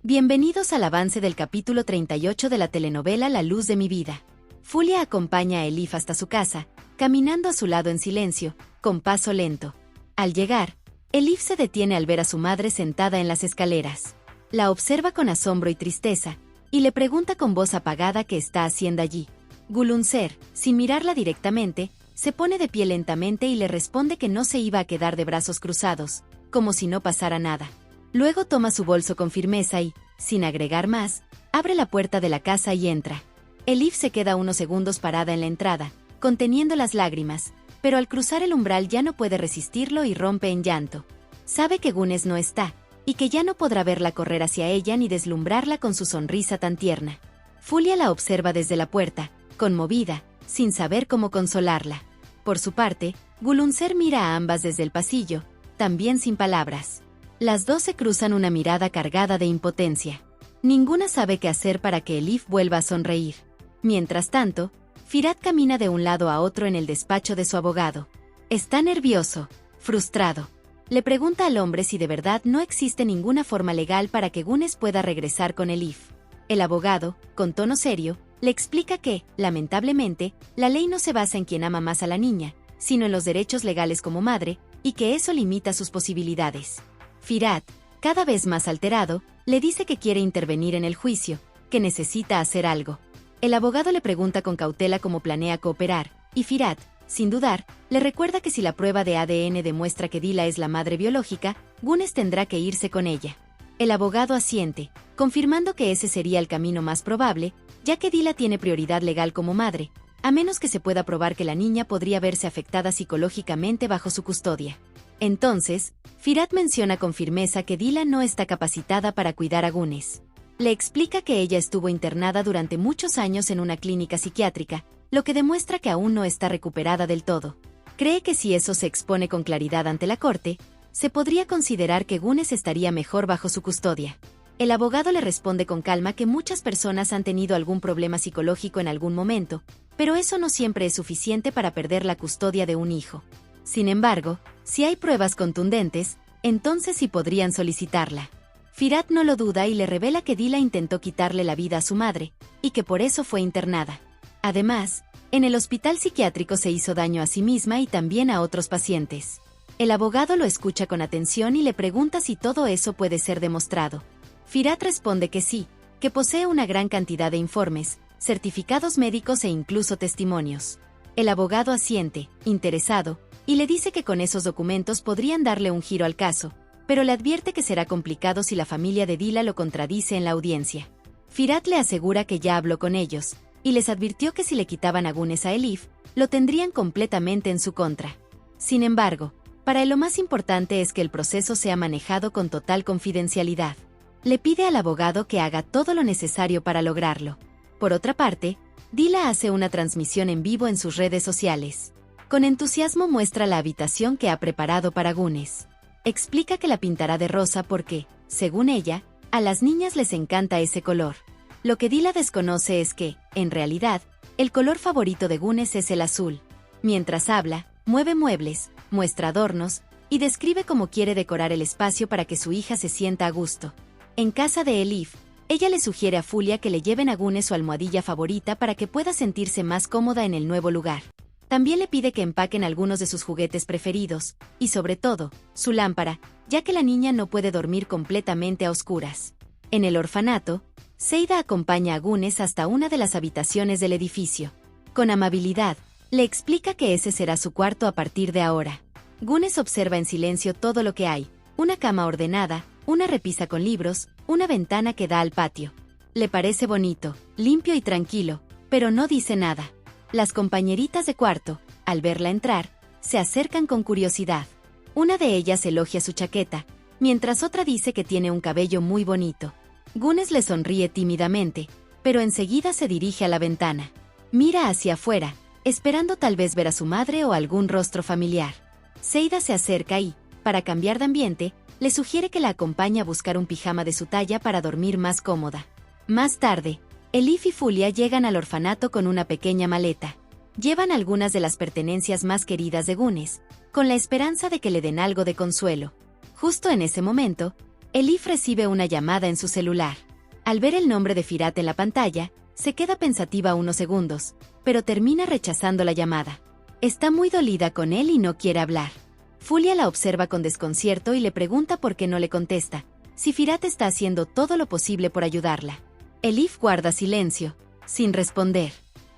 Bienvenidos al avance del capítulo 38 de la telenovela La luz de mi vida. Fulia acompaña a Elif hasta su casa, caminando a su lado en silencio, con paso lento. Al llegar, Elif se detiene al ver a su madre sentada en las escaleras. La observa con asombro y tristeza, y le pregunta con voz apagada qué está haciendo allí. Gulunser, sin mirarla directamente, se pone de pie lentamente y le responde que no se iba a quedar de brazos cruzados, como si no pasara nada. Luego toma su bolso con firmeza y, sin agregar más, abre la puerta de la casa y entra. Elif se queda unos segundos parada en la entrada, conteniendo las lágrimas, pero al cruzar el umbral ya no puede resistirlo y rompe en llanto. Sabe que Gunes no está, y que ya no podrá verla correr hacia ella ni deslumbrarla con su sonrisa tan tierna. Fulia la observa desde la puerta, conmovida, sin saber cómo consolarla. Por su parte, Gulunser mira a ambas desde el pasillo, también sin palabras. Las dos se cruzan una mirada cargada de impotencia. Ninguna sabe qué hacer para que Elif vuelva a sonreír. Mientras tanto, Firat camina de un lado a otro en el despacho de su abogado. Está nervioso, frustrado. Le pregunta al hombre si de verdad no existe ninguna forma legal para que Gunes pueda regresar con Elif. El abogado, con tono serio, le explica que, lamentablemente, la ley no se basa en quien ama más a la niña, sino en los derechos legales como madre, y que eso limita sus posibilidades. Firat, cada vez más alterado, le dice que quiere intervenir en el juicio, que necesita hacer algo. El abogado le pregunta con cautela cómo planea cooperar, y Firat, sin dudar, le recuerda que si la prueba de ADN demuestra que Dila es la madre biológica, Gunes tendrá que irse con ella. El abogado asiente, confirmando que ese sería el camino más probable, ya que Dila tiene prioridad legal como madre, a menos que se pueda probar que la niña podría verse afectada psicológicamente bajo su custodia. Entonces, Firat menciona con firmeza que Dila no está capacitada para cuidar a Gunes. Le explica que ella estuvo internada durante muchos años en una clínica psiquiátrica, lo que demuestra que aún no está recuperada del todo. Cree que si eso se expone con claridad ante la corte, se podría considerar que Gunes estaría mejor bajo su custodia. El abogado le responde con calma que muchas personas han tenido algún problema psicológico en algún momento, pero eso no siempre es suficiente para perder la custodia de un hijo. Sin embargo, si hay pruebas contundentes, entonces sí podrían solicitarla. Firat no lo duda y le revela que Dila intentó quitarle la vida a su madre, y que por eso fue internada. Además, en el hospital psiquiátrico se hizo daño a sí misma y también a otros pacientes. El abogado lo escucha con atención y le pregunta si todo eso puede ser demostrado. Firat responde que sí, que posee una gran cantidad de informes, certificados médicos e incluso testimonios. El abogado asiente, interesado, y le dice que con esos documentos podrían darle un giro al caso, pero le advierte que será complicado si la familia de Dila lo contradice en la audiencia. Firat le asegura que ya habló con ellos, y les advirtió que si le quitaban a Gunes a Elif, lo tendrían completamente en su contra. Sin embargo, para él lo más importante es que el proceso sea manejado con total confidencialidad. Le pide al abogado que haga todo lo necesario para lograrlo. Por otra parte, Dila hace una transmisión en vivo en sus redes sociales. Con entusiasmo muestra la habitación que ha preparado para Gunes. Explica que la pintará de rosa porque, según ella, a las niñas les encanta ese color. Lo que Dila desconoce es que, en realidad, el color favorito de Gunes es el azul. Mientras habla, mueve muebles, muestra adornos, y describe cómo quiere decorar el espacio para que su hija se sienta a gusto. En casa de Elif, ella le sugiere a Fulia que le lleven a Gunes su almohadilla favorita para que pueda sentirse más cómoda en el nuevo lugar. También le pide que empaquen algunos de sus juguetes preferidos, y sobre todo, su lámpara, ya que la niña no puede dormir completamente a oscuras. En el orfanato, Seida acompaña a Gunes hasta una de las habitaciones del edificio. Con amabilidad, le explica que ese será su cuarto a partir de ahora. Gunes observa en silencio todo lo que hay: una cama ordenada, una repisa con libros, una ventana que da al patio. Le parece bonito, limpio y tranquilo, pero no dice nada. Las compañeritas de cuarto, al verla entrar, se acercan con curiosidad. Una de ellas elogia su chaqueta, mientras otra dice que tiene un cabello muy bonito. Gunes le sonríe tímidamente, pero enseguida se dirige a la ventana. Mira hacia afuera, esperando tal vez ver a su madre o algún rostro familiar. Seida se acerca y, para cambiar de ambiente, le sugiere que la acompañe a buscar un pijama de su talla para dormir más cómoda. Más tarde, Elif y Fulia llegan al orfanato con una pequeña maleta. Llevan algunas de las pertenencias más queridas de Gunes, con la esperanza de que le den algo de consuelo. Justo en ese momento, Elif recibe una llamada en su celular. Al ver el nombre de Firat en la pantalla, se queda pensativa unos segundos, pero termina rechazando la llamada. Está muy dolida con él y no quiere hablar. Fulia la observa con desconcierto y le pregunta por qué no le contesta, si Firat está haciendo todo lo posible por ayudarla. Elif guarda silencio, sin responder.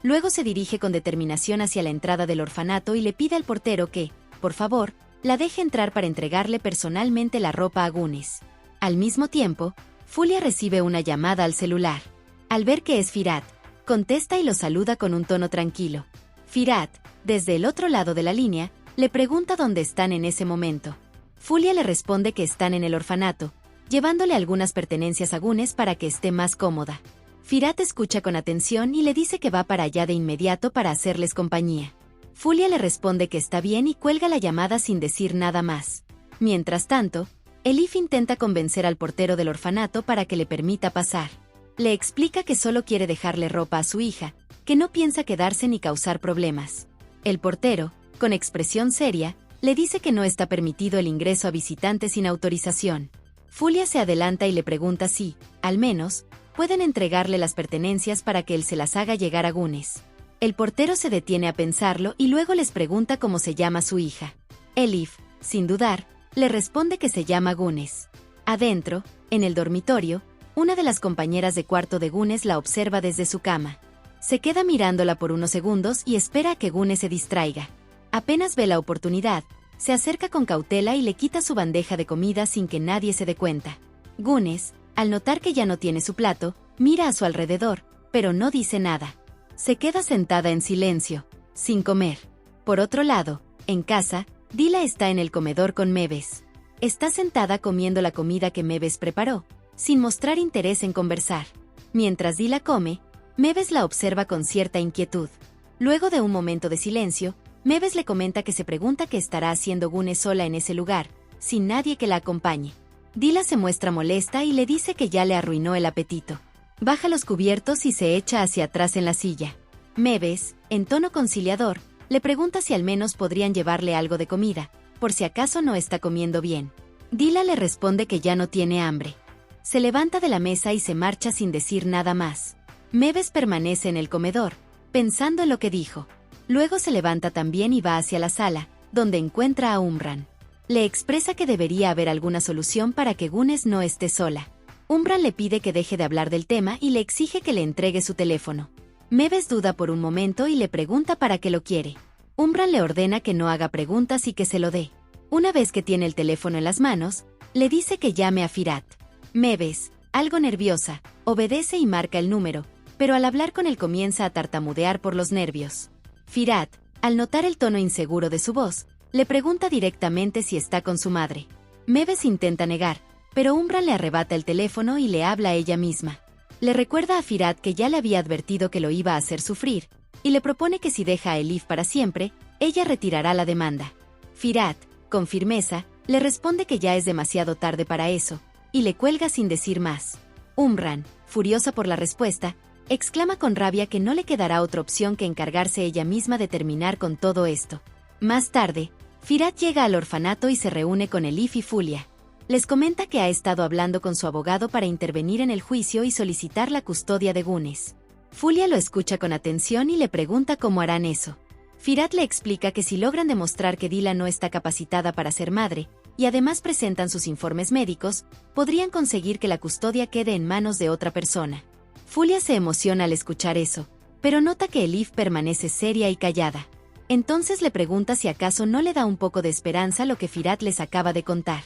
Luego se dirige con determinación hacia la entrada del orfanato y le pide al portero que, por favor, la deje entrar para entregarle personalmente la ropa a Gunes. Al mismo tiempo, Fulia recibe una llamada al celular. Al ver que es Firat, contesta y lo saluda con un tono tranquilo. Firat, desde el otro lado de la línea, le pregunta dónde están en ese momento. Fulia le responde que están en el orfanato, llevándole algunas pertenencias a Gunes para que esté más cómoda. Firat escucha con atención y le dice que va para allá de inmediato para hacerles compañía. Fulia le responde que está bien y cuelga la llamada sin decir nada más. Mientras tanto, Elif intenta convencer al portero del orfanato para que le permita pasar. Le explica que solo quiere dejarle ropa a su hija, que no piensa quedarse ni causar problemas. El portero, con expresión seria, le dice que no está permitido el ingreso a visitantes sin autorización. Fulia se adelanta y le pregunta si, al menos, pueden entregarle las pertenencias para que él se las haga llegar a Gunes. El portero se detiene a pensarlo y luego les pregunta cómo se llama su hija. Elif, sin dudar, le responde que se llama Gunes. Adentro, en el dormitorio, una de las compañeras de cuarto de Gunes la observa desde su cama. Se queda mirándola por unos segundos y espera a que Gunes se distraiga. Apenas ve la oportunidad, se acerca con cautela y le quita su bandeja de comida sin que nadie se dé cuenta. Gunes, al notar que ya no tiene su plato, mira a su alrededor, pero no dice nada. Se queda sentada en silencio, sin comer. Por otro lado, en casa, Dila está en el comedor con Mebes. Está sentada comiendo la comida que Mebes preparó, sin mostrar interés en conversar. Mientras Dila come, Mebes la observa con cierta inquietud. Luego de un momento de silencio, Mebes le comenta que se pregunta qué estará haciendo Gunes sola en ese lugar, sin nadie que la acompañe. Dila se muestra molesta y le dice que ya le arruinó el apetito. Baja los cubiertos y se echa hacia atrás en la silla. Mebes, en tono conciliador, le pregunta si al menos podrían llevarle algo de comida, por si acaso no está comiendo bien. Dila le responde que ya no tiene hambre. Se levanta de la mesa y se marcha sin decir nada más. Mebes permanece en el comedor, pensando en lo que dijo. Luego se levanta también y va hacia la sala, donde encuentra a Umran. Le expresa que debería haber alguna solución para que Gunes no esté sola. Umran le pide que deje de hablar del tema y le exige que le entregue su teléfono. Mebes duda por un momento y le pregunta para qué lo quiere. Umran le ordena que no haga preguntas y que se lo dé. Una vez que tiene el teléfono en las manos, le dice que llame a Firat. Mebes, algo nerviosa, obedece y marca el número, pero al hablar con él comienza a tartamudear por los nervios. Firat, al notar el tono inseguro de su voz, le pregunta directamente si está con su madre. Mebes intenta negar, pero Umran le arrebata el teléfono y le habla a ella misma. Le recuerda a Firat que ya le había advertido que lo iba a hacer sufrir, y le propone que si deja a Elif para siempre, ella retirará la demanda. Firat, con firmeza, le responde que ya es demasiado tarde para eso, y le cuelga sin decir más. Umran, furiosa por la respuesta, exclama con rabia que no le quedará otra opción que encargarse ella misma de terminar con todo esto. Más tarde, Firat llega al orfanato y se reúne con Elif y Fulia. Les comenta que ha estado hablando con su abogado para intervenir en el juicio y solicitar la custodia de Gunes. Fulia lo escucha con atención y le pregunta cómo harán eso. Firat le explica que si logran demostrar que Dila no está capacitada para ser madre, y además presentan sus informes médicos, podrían conseguir que la custodia quede en manos de otra persona. Fulia se emociona al escuchar eso, pero nota que Elif permanece seria y callada. Entonces le pregunta si acaso no le da un poco de esperanza lo que Firat les acaba de contar.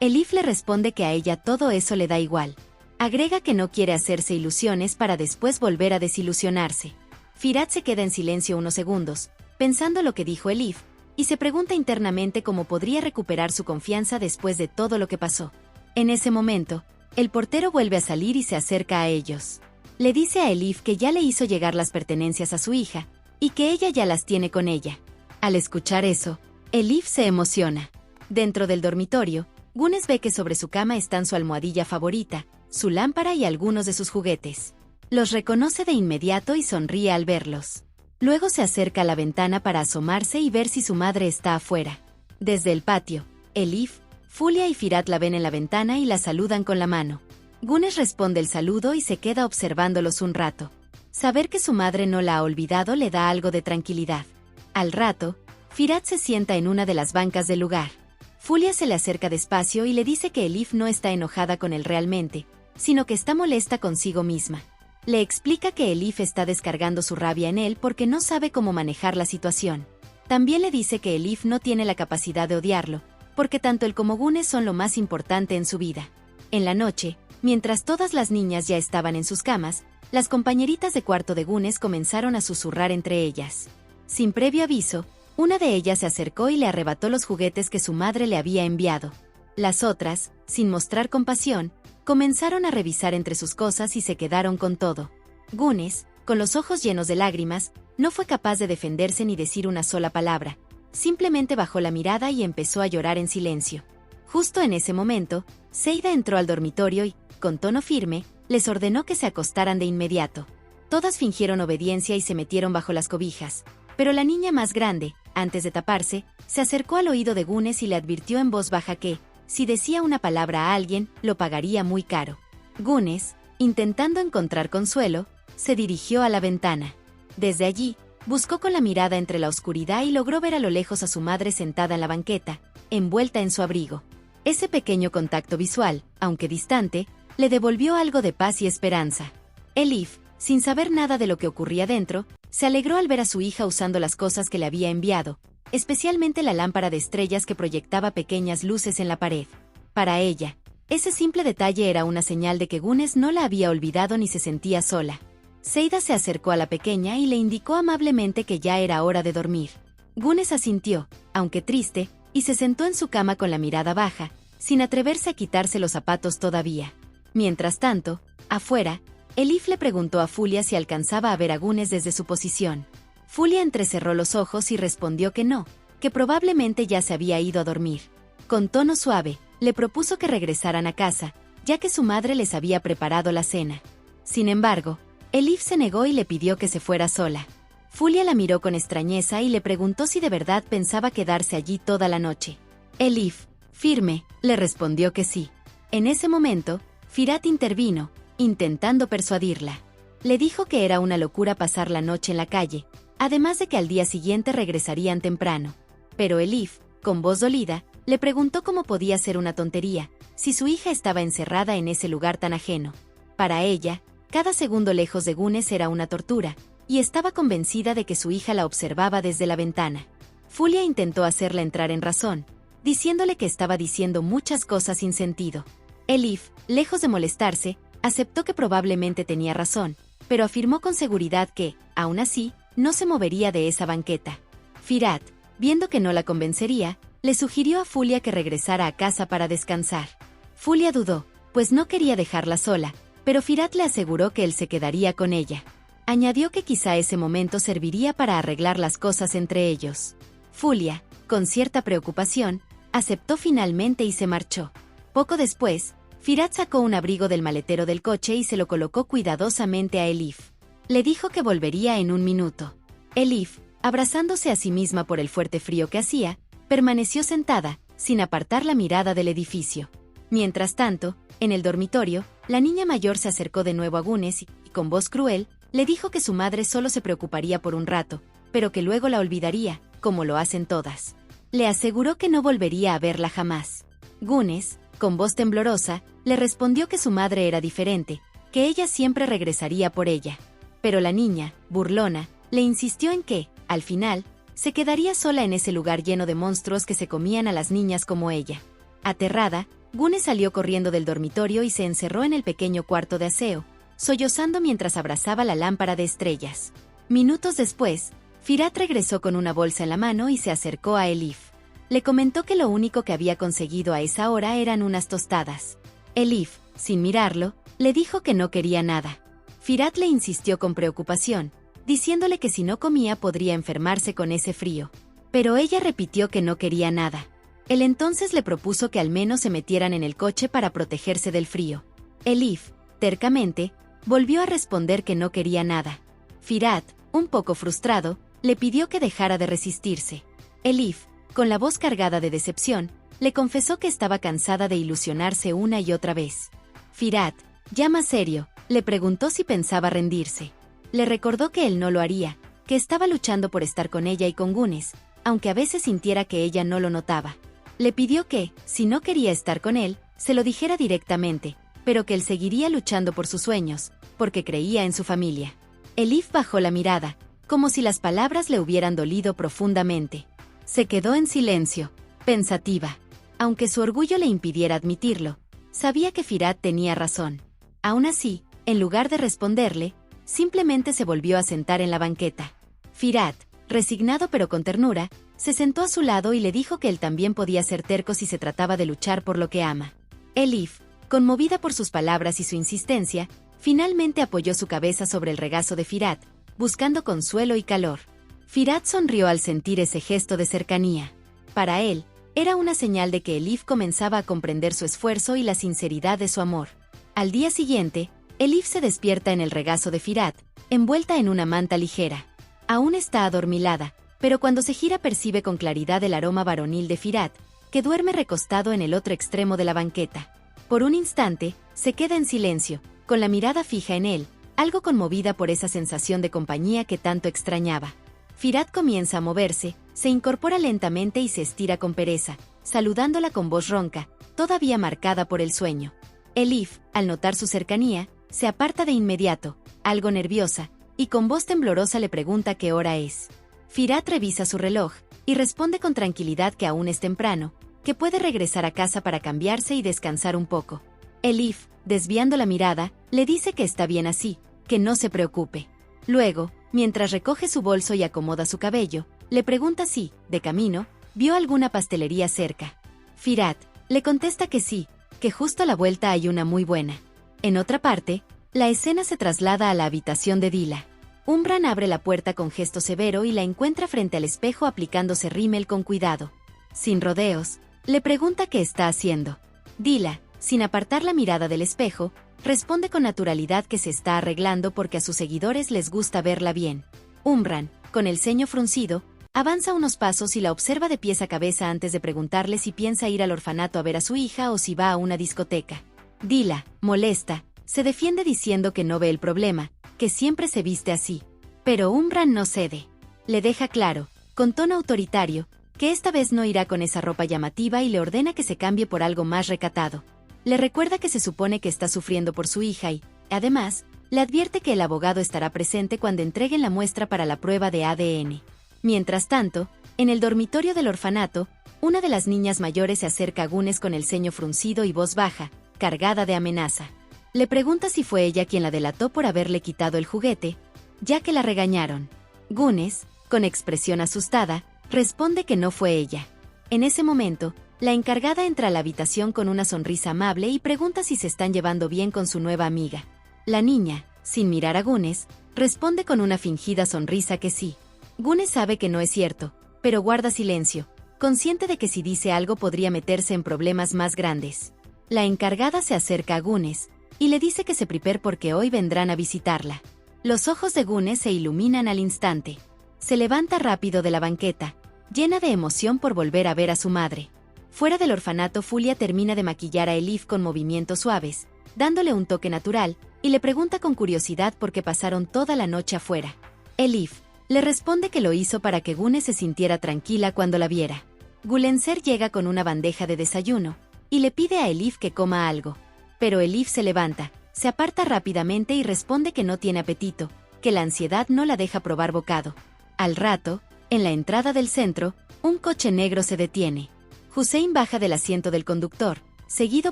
Elif le responde que a ella todo eso le da igual. Agrega que no quiere hacerse ilusiones para después volver a desilusionarse. Firat se queda en silencio unos segundos, pensando lo que dijo Elif, y se pregunta internamente cómo podría recuperar su confianza después de todo lo que pasó. En ese momento, el portero vuelve a salir y se acerca a ellos. Le dice a Elif que ya le hizo llegar las pertenencias a su hija, y que ella ya las tiene con ella. Al escuchar eso, Elif se emociona. Dentro del dormitorio, Gunes ve que sobre su cama están su almohadilla favorita, su lámpara y algunos de sus juguetes. Los reconoce de inmediato y sonríe al verlos. Luego se acerca a la ventana para asomarse y ver si su madre está afuera. Desde el patio, Elif, Fulia y Firat la ven en la ventana y la saludan con la mano. Gunes responde el saludo y se queda observándolos un rato. Saber que su madre no la ha olvidado le da algo de tranquilidad. Al rato, Firat se sienta en una de las bancas del lugar. Fulia se le acerca despacio y le dice que Elif no está enojada con él realmente, sino que está molesta consigo misma. Le explica que Elif está descargando su rabia en él porque no sabe cómo manejar la situación. También le dice que Elif no tiene la capacidad de odiarlo, porque tanto él como Gunes son lo más importante en su vida. En la noche, mientras todas las niñas ya estaban en sus camas, las compañeritas de cuarto de Gunes comenzaron a susurrar entre ellas. Sin previo aviso, una de ellas se acercó y le arrebató los juguetes que su madre le había enviado. Las otras, sin mostrar compasión, comenzaron a revisar entre sus cosas y se quedaron con todo. Gunes, con los ojos llenos de lágrimas, no fue capaz de defenderse ni decir una sola palabra. Simplemente bajó la mirada y empezó a llorar en silencio. Justo en ese momento, Seida entró al dormitorio y, con tono firme, les ordenó que se acostaran de inmediato. Todas fingieron obediencia y se metieron bajo las cobijas, pero la niña más grande, antes de taparse, se acercó al oído de Gunes y le advirtió en voz baja que, si decía una palabra a alguien, lo pagaría muy caro. Gunes, intentando encontrar consuelo, se dirigió a la ventana. Desde allí, buscó con la mirada entre la oscuridad y logró ver a lo lejos a su madre sentada en la banqueta, envuelta en su abrigo. Ese pequeño contacto visual, aunque distante, le devolvió algo de paz y esperanza. Elif, sin saber nada de lo que ocurría dentro, se alegró al ver a su hija usando las cosas que le había enviado, especialmente la lámpara de estrellas que proyectaba pequeñas luces en la pared. Para ella, ese simple detalle era una señal de que Gunes no la había olvidado ni se sentía sola. Seida se acercó a la pequeña y le indicó amablemente que ya era hora de dormir. Gunes asintió, aunque triste, y se sentó en su cama con la mirada baja, sin atreverse a quitarse los zapatos todavía. Mientras tanto, afuera, Elif le preguntó a Fulia si alcanzaba a ver a Gunes desde su posición. Fulia entrecerró los ojos y respondió que no, que probablemente ya se había ido a dormir. Con tono suave, le propuso que regresaran a casa, ya que su madre les había preparado la cena. Sin embargo, Elif se negó y le pidió que se fuera sola. Fulia la miró con extrañeza y le preguntó si de verdad pensaba quedarse allí toda la noche. Elif, firme, le respondió que sí. En ese momento, Firat intervino, intentando persuadirla. Le dijo que era una locura pasar la noche en la calle, además de que al día siguiente regresarían temprano. Pero Elif, con voz dolida, le preguntó cómo podía ser una tontería, si su hija estaba encerrada en ese lugar tan ajeno. Para ella, cada segundo lejos de Gunes era una tortura, y estaba convencida de que su hija la observaba desde la ventana. Fulia intentó hacerla entrar en razón, diciéndole que estaba diciendo muchas cosas sin sentido. Elif, lejos de molestarse, aceptó que probablemente tenía razón, pero afirmó con seguridad que, aún así, no se movería de esa banqueta. Firat, viendo que no la convencería, le sugirió a Fulia que regresara a casa para descansar. Fulia dudó, pues no quería dejarla sola, pero Firat le aseguró que él se quedaría con ella. Añadió que quizá ese momento serviría para arreglar las cosas entre ellos. Fulia, con cierta preocupación, aceptó finalmente y se marchó. Poco después, Firat sacó un abrigo del maletero del coche y se lo colocó cuidadosamente a Elif. Le dijo que volvería en un minuto. Elif, abrazándose a sí misma por el fuerte frío que hacía, permaneció sentada, sin apartar la mirada del edificio. Mientras tanto, en el dormitorio, la niña mayor se acercó de nuevo a Gunes y, con voz cruel, le dijo que su madre solo se preocuparía por un rato, pero que luego la olvidaría, como lo hacen todas. Le aseguró que no volvería a verla jamás. Gunes, con voz temblorosa, le respondió que su madre era diferente, que ella siempre regresaría por ella. Pero la niña, burlona, le insistió en que, al final, se quedaría sola en ese lugar lleno de monstruos que se comían a las niñas como ella. Aterrada, Gunes salió corriendo del dormitorio y se encerró en el pequeño cuarto de aseo, sollozando mientras abrazaba la lámpara de estrellas. Minutos después, Firat regresó con una bolsa en la mano y se acercó a Elif. Le comentó que lo único que había conseguido a esa hora eran unas tostadas. Elif, sin mirarlo, le dijo que no quería nada. Firat le insistió con preocupación, diciéndole que si no comía podría enfermarse con ese frío. Pero ella repitió que no quería nada. Él entonces le propuso que al menos se metieran en el coche para protegerse del frío. Elif, tercamente, volvió a responder que no quería nada. Firat, un poco frustrado, le pidió que dejara de resistirse. Elif, con la voz cargada de decepción, le confesó que estaba cansada de ilusionarse una y otra vez. Firat, ya más serio, le preguntó si pensaba rendirse. Le recordó que él no lo haría, que estaba luchando por estar con ella y con Güneş, aunque a veces sintiera que ella no lo notaba. Le pidió que, si no quería estar con él, se lo dijera directamente, pero que él seguiría luchando por sus sueños, porque creía en su familia. Elif bajó la mirada, como si las palabras le hubieran dolido profundamente. Se quedó en silencio, pensativa. Aunque su orgullo le impidiera admitirlo, sabía que Firat tenía razón. Aún así, en lugar de responderle, simplemente se volvió a sentar en la banqueta. Firat, resignado pero con ternura, se sentó a su lado y le dijo que él también podía ser terco si se trataba de luchar por lo que ama. Elif, conmovida por sus palabras y su insistencia, finalmente apoyó su cabeza sobre el regazo de Firat, buscando consuelo y calor. Firat sonrió al sentir ese gesto de cercanía. Para él, era una señal de que Elif comenzaba a comprender su esfuerzo y la sinceridad de su amor. Al día siguiente, Elif se despierta en el regazo de Firat, envuelta en una manta ligera. Aún está adormilada, pero cuando se gira percibe con claridad el aroma varonil de Firat, que duerme recostado en el otro extremo de la banqueta. Por un instante, se queda en silencio, con la mirada fija en él, algo conmovida por esa sensación de compañía que tanto extrañaba. Firat comienza a moverse, se incorpora lentamente y se estira con pereza, saludándola con voz ronca, todavía marcada por el sueño. Elif, al notar su cercanía, se aparta de inmediato, algo nerviosa, y con voz temblorosa le pregunta qué hora es. Firat revisa su reloj, y responde con tranquilidad que aún es temprano, que puede regresar a casa para cambiarse y descansar un poco. Elif, desviando la mirada, le dice que está bien así, que no se preocupe. Luego, mientras recoge su bolso y acomoda su cabello, le pregunta si, de camino, vio alguna pastelería cerca. Firat le contesta que sí, que justo a la vuelta hay una muy buena. En otra parte, la escena se traslada a la habitación de Dila. Umran abre la puerta con gesto severo y la encuentra frente al espejo aplicándose rímel con cuidado. Sin rodeos, le pregunta qué está haciendo. Dila, sin apartar la mirada del espejo, responde con naturalidad que se está arreglando porque a sus seguidores les gusta verla bien. Umran, con el ceño fruncido, avanza unos pasos y la observa de pies a cabeza antes de preguntarle si piensa ir al orfanato a ver a su hija o si va a una discoteca. Dila, molesta, se defiende diciendo que no ve el problema, que siempre se viste así. Pero Umran no cede. Le deja claro, con tono autoritario, que esta vez no irá con esa ropa llamativa y le ordena que se cambie por algo más recatado. Le recuerda que se supone que está sufriendo por su hija y, además, le advierte que el abogado estará presente cuando entreguen la muestra para la prueba de ADN. Mientras tanto, en el dormitorio del orfanato, una de las niñas mayores se acerca a Güneş con el ceño fruncido y voz baja, cargada de amenaza. Le pregunta si fue ella quien la delató por haberle quitado el juguete, ya que la regañaron. Güneş, con expresión asustada, responde que no fue ella. En ese momento, la encargada entra a la habitación con una sonrisa amable y pregunta si se están llevando bien con su nueva amiga. La niña, sin mirar a Güneş, responde con una fingida sonrisa que sí. Güneş sabe que no es cierto, pero guarda silencio, consciente de que si dice algo podría meterse en problemas más grandes. La encargada se acerca a Güneş y le dice que se prepare porque hoy vendrán a visitarla. Los ojos de Güneş se iluminan al instante. Se levanta rápido de la banqueta, llena de emoción por volver a ver a su madre. Fuera del orfanato, Fulya termina de maquillar a Elif con movimientos suaves, dándole un toque natural, y le pregunta con curiosidad por qué pasaron toda la noche afuera. Elif le responde que lo hizo para que Güneş se sintiera tranquila cuando la viera. Gülenser llega con una bandeja de desayuno, y le pide a Elif que coma algo. Pero Elif se levanta, se aparta rápidamente y responde que no tiene apetito, que la ansiedad no la deja probar bocado. Al rato, en la entrada del centro, un coche negro se detiene. Hüseyin baja del asiento del conductor, seguido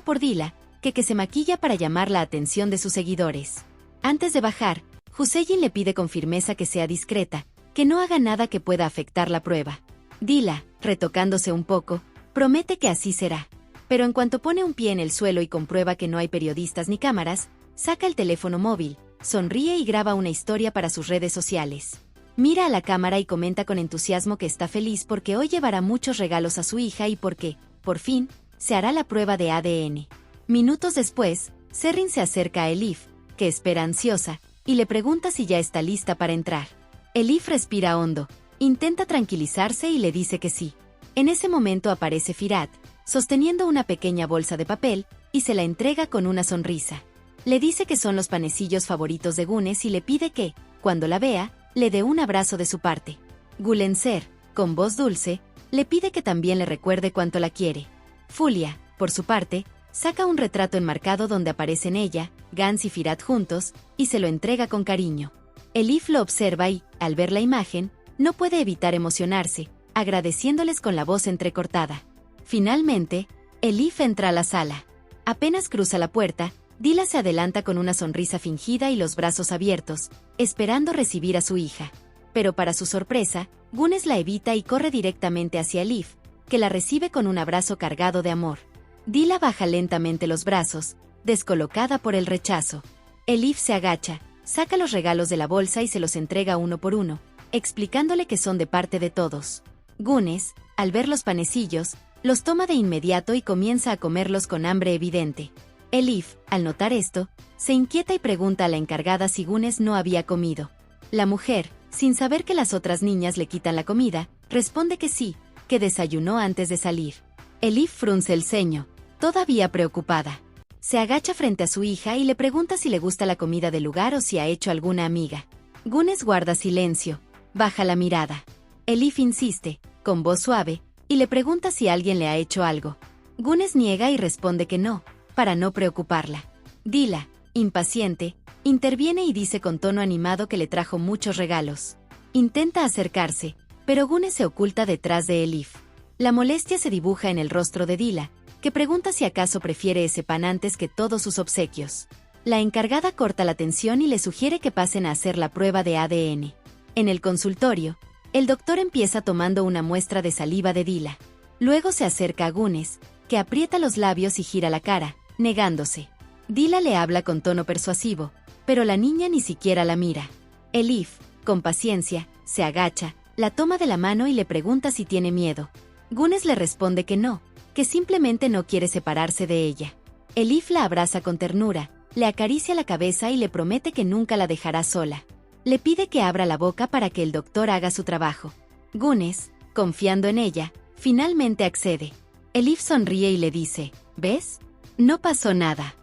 por Dila, que se maquilla para llamar la atención de sus seguidores. Antes de bajar, Hüseyin le pide con firmeza que sea discreta, que no haga nada que pueda afectar la prueba. Dila, retocándose un poco, promete que así será. Pero en cuanto pone un pie en el suelo y comprueba que no hay periodistas ni cámaras, saca el teléfono móvil, sonríe y graba una historia para sus redes sociales. Mira a la cámara y comenta con entusiasmo que está feliz porque hoy llevará muchos regalos a su hija y porque, por fin, se hará la prueba de ADN. Minutos después, Zerrin se acerca a Elif, que espera ansiosa, y le pregunta si ya está lista para entrar. Elif respira hondo, intenta tranquilizarse y le dice que sí. En ese momento aparece Firat, sosteniendo una pequeña bolsa de papel, y se la entrega con una sonrisa. Le dice que son los panecillos favoritos de Gunes y le pide que, cuando la vea, le dé un abrazo de su parte. Gulenser, con voz dulce, le pide que también le recuerde cuánto la quiere. Fulia, por su parte, saca un retrato enmarcado donde aparecen ella, Gans y Firat juntos, y se lo entrega con cariño. Elif lo observa y, al ver la imagen, no puede evitar emocionarse, agradeciéndoles con la voz entrecortada. Finalmente, Elif entra a la sala. Apenas cruza la puerta, Dila se adelanta con una sonrisa fingida y los brazos abiertos, esperando recibir a su hija. Pero para su sorpresa, Gunes la evita y corre directamente hacia Elif, que la recibe con un abrazo cargado de amor. Dila baja lentamente los brazos, descolocada por el rechazo. Elif se agacha, saca los regalos de la bolsa y se los entrega uno por uno, explicándole que son de parte de todos. Gunes, al ver los panecillos, los toma de inmediato y comienza a comerlos con hambre evidente. Elif, al notar esto, se inquieta y pregunta a la encargada si Gunes no había comido. La mujer, sin saber que las otras niñas le quitan la comida, responde que sí, que desayunó antes de salir. Elif frunce el ceño, todavía preocupada. Se agacha frente a su hija y le pregunta si le gusta la comida del lugar o si ha hecho alguna amiga. Gunes guarda silencio, baja la mirada. Elif insiste, con voz suave, y le pregunta si alguien le ha hecho algo. Gunes niega y responde que no, para no preocuparla. Dila, impaciente, interviene y dice con tono animado que le trajo muchos regalos. Intenta acercarse, pero Gunes se oculta detrás de Elif. La molestia se dibuja en el rostro de Dila, que pregunta si acaso prefiere ese pan antes que todos sus obsequios. La encargada corta la tensión y le sugiere que pasen a hacer la prueba de ADN. En el consultorio, el doctor empieza tomando una muestra de saliva de Dila. Luego se acerca a Gunes, que aprieta los labios y gira la cara, negándose. Dila le habla con tono persuasivo, pero la niña ni siquiera la mira. Elif, con paciencia, se agacha, la toma de la mano y le pregunta si tiene miedo. Gunes le responde que no, que simplemente no quiere separarse de ella. Elif la abraza con ternura, le acaricia la cabeza y le promete que nunca la dejará sola. Le pide que abra la boca para que el doctor haga su trabajo. Gunes, confiando en ella, finalmente accede. Elif sonríe y le dice, ¿ves? No pasó nada.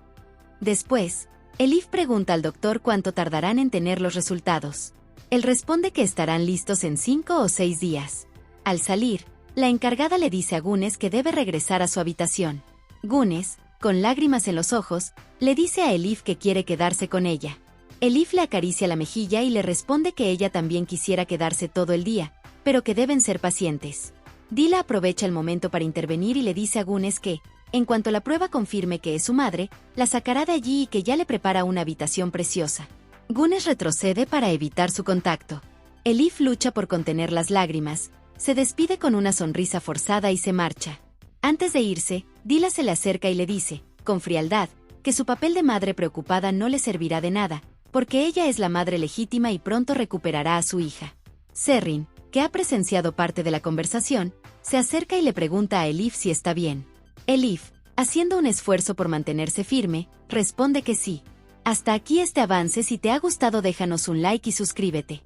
Después, Elif pregunta al doctor cuánto tardarán en tener los resultados. Él responde que estarán listos en 5 o 6 días. Al salir, la encargada le dice a Gunes que debe regresar a su habitación. Gunes, con lágrimas en los ojos, le dice a Elif que quiere quedarse con ella. Elif le acaricia la mejilla y le responde que ella también quisiera quedarse todo el día, pero que deben ser pacientes. Dila aprovecha el momento para intervenir y le dice a Gunes que, en cuanto la prueba confirme que es su madre, la sacará de allí y que ya le prepara una habitación preciosa. Gunes retrocede para evitar su contacto. Elif lucha por contener las lágrimas, se despide con una sonrisa forzada y se marcha. Antes de irse, Dila se le acerca y le dice, con frialdad, que su papel de madre preocupada no le servirá de nada, porque ella es la madre legítima y pronto recuperará a su hija. Serrin, que ha presenciado parte de la conversación, se acerca y le pregunta a Elif si está bien. Elif, haciendo un esfuerzo por mantenerse firme, responde que sí. Hasta aquí este avance. Si te ha gustado déjanos un like y suscríbete.